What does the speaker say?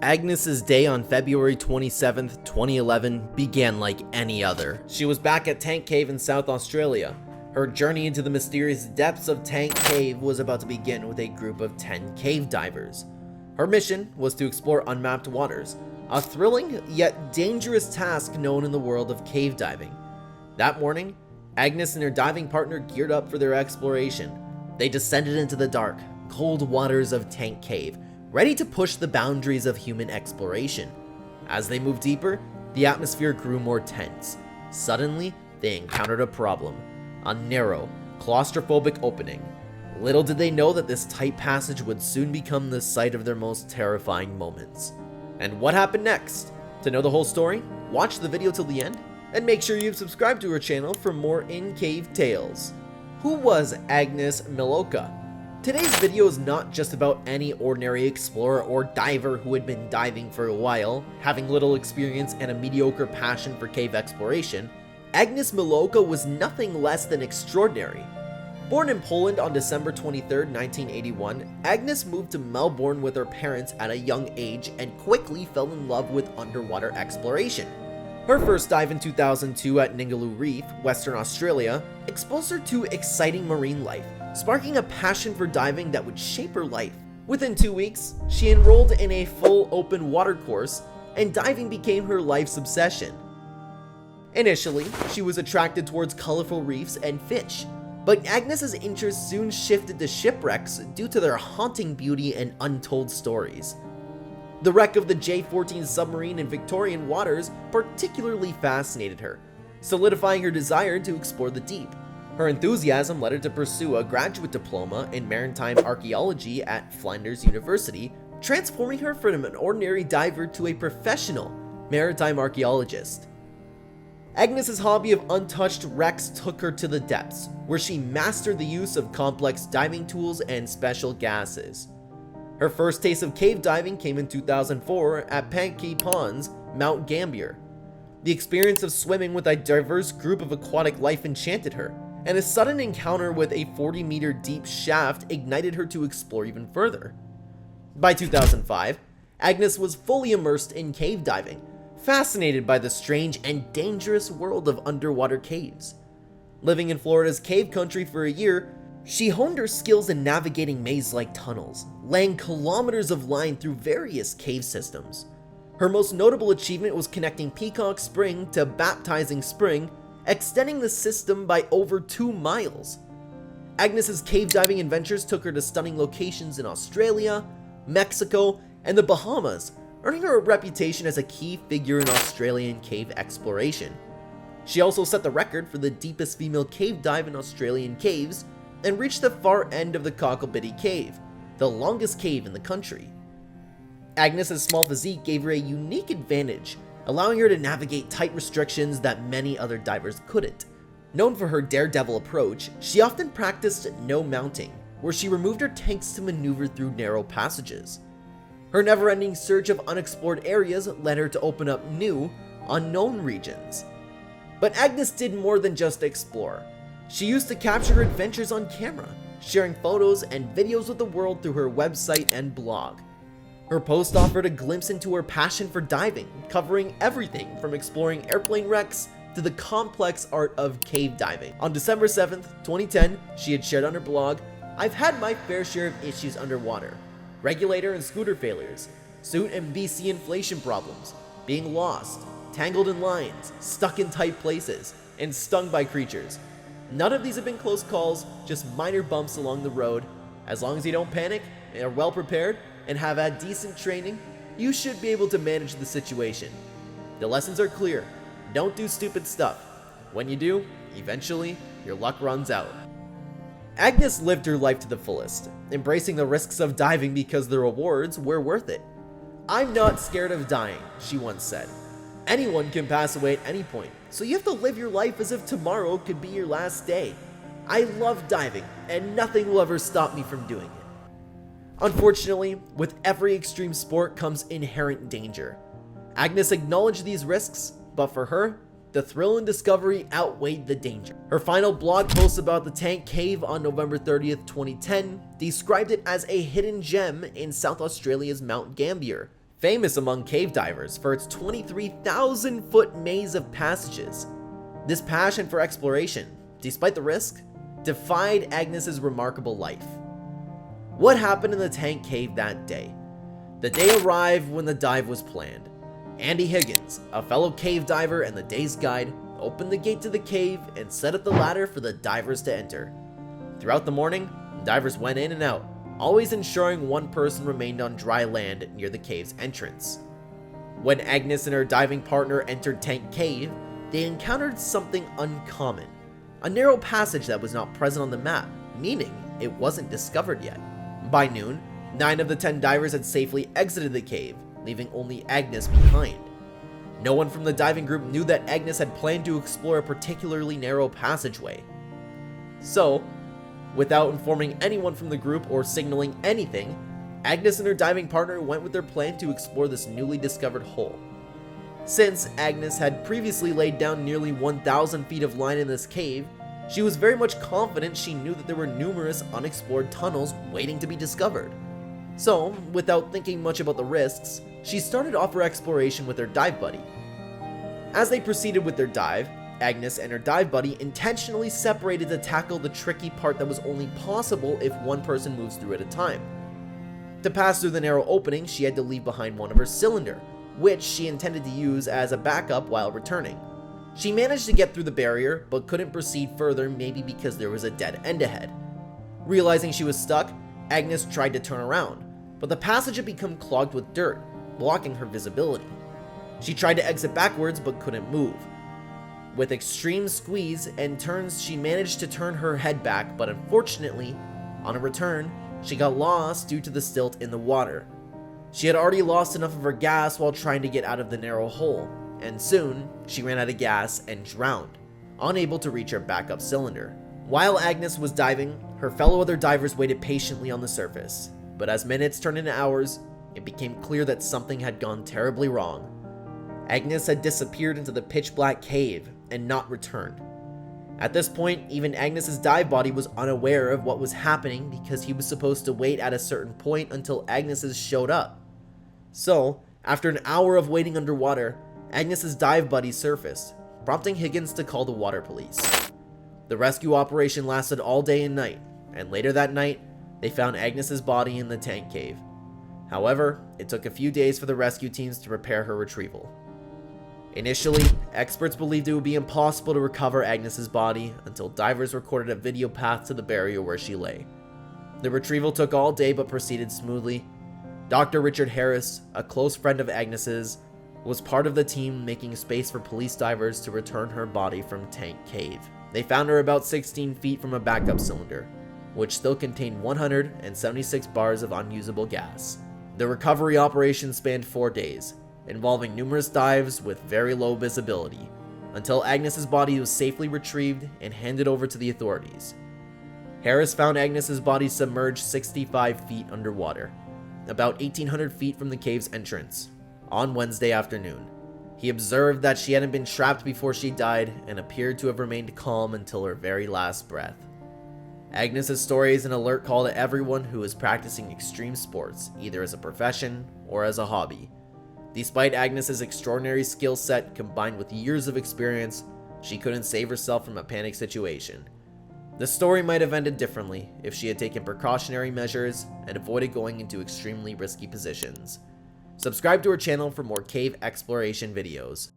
Agnes's day on February 27th, 2011 began like any other. She was back at Tank Cave in South Australia. Her journey into the mysterious depths of Tank Cave was about to begin with a group of 10 cave divers. Her mission was to explore unmapped waters, a thrilling yet dangerous task known in the world of cave diving. That morning, Agnes and her diving partner geared up for their exploration. They descended into the dark, cold waters of Tank Cave, ready to push the boundaries of human exploration. As they moved deeper, the atmosphere grew more tense. Suddenly, they encountered a problem: a narrow, claustrophobic opening. Little did they know that this tight passage would soon become the site of their most terrifying moments. And what happened next? To know the whole story, watch the video till the end, and make sure you've subscribed to her channel for more in-cave tales. Who was Agnes Milowka? Today's video is not just about any ordinary explorer or diver who had been diving for a while, having little experience and a mediocre passion for cave exploration. Agnes Milowka was nothing less than extraordinary. Born in Poland on December 23, 1981, Agnes moved to Melbourne with her parents at a young age and quickly fell in love with underwater exploration. Her first dive in 2002 at Ningaloo Reef, Western Australia, exposed her to exciting marine life, sparking a passion for diving that would shape her life. Within 2 weeks, she enrolled in a full open water course, and diving became her life's obsession. Initially, she was attracted towards colorful reefs and fish, but Agnes's interest soon shifted to shipwrecks due to their haunting beauty and untold stories. The wreck of the J-14 submarine in Victorian waters particularly fascinated her, solidifying her desire to explore the deep. Her enthusiasm led her to pursue a graduate diploma in maritime archaeology at Flinders University, transforming her from an ordinary diver to a professional maritime archaeologist. Agnes's hobby of untouched wrecks took her to the depths, where she mastered the use of complex diving tools and special gases. Her first taste of cave diving came in 2004 at Pankey Ponds, Mount Gambier. The experience of swimming with a diverse group of aquatic life enchanted her, and a sudden encounter with a 40-meter deep shaft ignited her to explore even further. By 2005, Agnes was fully immersed in cave diving, fascinated by the strange and dangerous world of underwater caves. Living in Florida's cave country for a year, she honed her skills in navigating maze-like tunnels, laying kilometers of line through various cave systems. Her most notable achievement was connecting Peacock Spring to Baptizing Spring, extending the system by over 2 miles. Agnes's cave diving adventures took her to stunning locations in Australia, Mexico, and the Bahamas, earning her a reputation as a key figure in Australian cave exploration. She also set the record for the deepest female cave dive in Australian caves, and reached the far end of the Cocklebiddy Cave, the longest cave in the country. Agnes's small physique gave her a unique advantage, allowing her to navigate tight restrictions that many other divers couldn't. Known for her daredevil approach, she often practiced no mounting, where she removed her tanks to maneuver through narrow passages. Her never-ending search of unexplored areas led her to open up new, unknown regions. But Agnes did more than just explore. She used to capture her adventures on camera, sharing photos and videos with the world through her website and blog. Her post offered a glimpse into her passion for diving, covering everything from exploring airplane wrecks to the complex art of cave diving. On December 7th, 2010, she had shared on her blog, "I've had my fair share of issues underwater. Regulator and scooter failures, suit and BC inflation problems, being lost, tangled in lines, stuck in tight places, and stung by creatures. None of these have been close calls, just minor bumps along the road. As long as you don't panic, and are well prepared, and have had decent training, you should be able to manage the situation. The lessons are clear. Don't do stupid stuff. When you do, eventually, your luck runs out." Agnes lived her life to the fullest, embracing the risks of diving because the rewards were worth it. "I'm not scared of dying," she once said. "Anyone can pass away at any point, so you have to live your life as if tomorrow could be your last day. I love diving, and nothing will ever stop me from doing it." Unfortunately, with every extreme sport comes inherent danger. Agnes acknowledged these risks, but for her, the thrill and discovery outweighed the danger. Her final blog post about the Tank Cave on November 30th, 2010 described it as a hidden gem in South Australia's Mount Gambier, famous among cave divers for its 23,000-foot maze of passages. This passion for exploration, despite the risk, defied Agnes's remarkable life. What happened in the tank cave that day? The day arrived when the dive was planned. Andy Higgins, a fellow cave diver and the day's guide, opened the gate to the cave and set up the ladder for the divers to enter. Throughout the morning, divers went in and out, always ensuring one person remained on dry land near the cave's entrance. When Agnes and her diving partner entered Tank Cave, they encountered something uncommon. A narrow passage that was not present on the map, meaning it wasn't discovered yet. By noon, 9 of the 10 divers had safely exited the cave, leaving only Agnes behind. No one from the diving group knew that Agnes had planned to explore a particularly narrow passageway. So, without informing anyone from the group or signaling anything, Agnes and her diving partner went with their plan to explore this newly discovered hole. Since Agnes had previously laid down nearly 1,000 feet of line in this cave, she was very much confident she knew that there were numerous unexplored tunnels waiting to be discovered. So, without thinking much about the risks, she started off her exploration with her dive buddy. As they proceeded with their dive, Agnes and her dive buddy intentionally separated to tackle the tricky part that was only possible if one person moves through at a time. To pass through the narrow opening, she had to leave behind one of her cylinder, which she intended to use as a backup while returning. She managed to get through the barrier, but couldn't proceed further, maybe because there was a dead end ahead. Realizing she was stuck, Agnes tried to turn around, but the passage had become clogged with dirt, blocking her visibility. She tried to exit backwards but couldn't move. With extreme squeeze and turns, she managed to turn her head back, but unfortunately, on a return, she got lost due to the silt in the water. She had already lost enough of her gas while trying to get out of the narrow hole, and soon, she ran out of gas and drowned, unable to reach her backup cylinder. While Agnes was diving, her fellow other divers waited patiently on the surface, but as minutes turned into hours, it became clear that something had gone terribly wrong. Agnes had disappeared into the pitch-black cave and not returned. At this point, even Agnes's dive buddy was unaware of what was happening because he was supposed to wait at a certain point until Agnes's showed up. So, after an hour of waiting underwater, Agnes's dive buddy surfaced, prompting Higgins to call the water police. The rescue operation lasted all day and night, and later that night, they found Agnes's body in the tank cave. However, it took a few days for the rescue teams to prepare her retrieval. Initially, experts believed it would be impossible to recover Agnes's body until divers recorded a video path to the barrier where she lay. The retrieval took all day but proceeded smoothly. Dr. Richard Harris, a close friend of Agnes's, was part of the team making space for police divers to return her body from Tank Cave. They found her about 16 feet from a backup cylinder, which still contained 176 bars of unusable gas. The recovery operation spanned 4 days, involving numerous dives with very low visibility, until Agnes's body was safely retrieved and handed over to the authorities. Harris found Agnes's body submerged 65 feet underwater, about 1,800 feet from the cave's entrance, on Wednesday afternoon. He observed that she hadn't been trapped before she died and appeared to have remained calm until her very last breath. Agnes's story is an alert call to everyone who is practicing extreme sports, either as a profession or as a hobby. Despite Agnes's extraordinary skill set combined with years of experience, she couldn't save herself from a panic situation. The story might have ended differently if she had taken precautionary measures and avoided going into extremely risky positions. Subscribe to our channel for more cave exploration videos.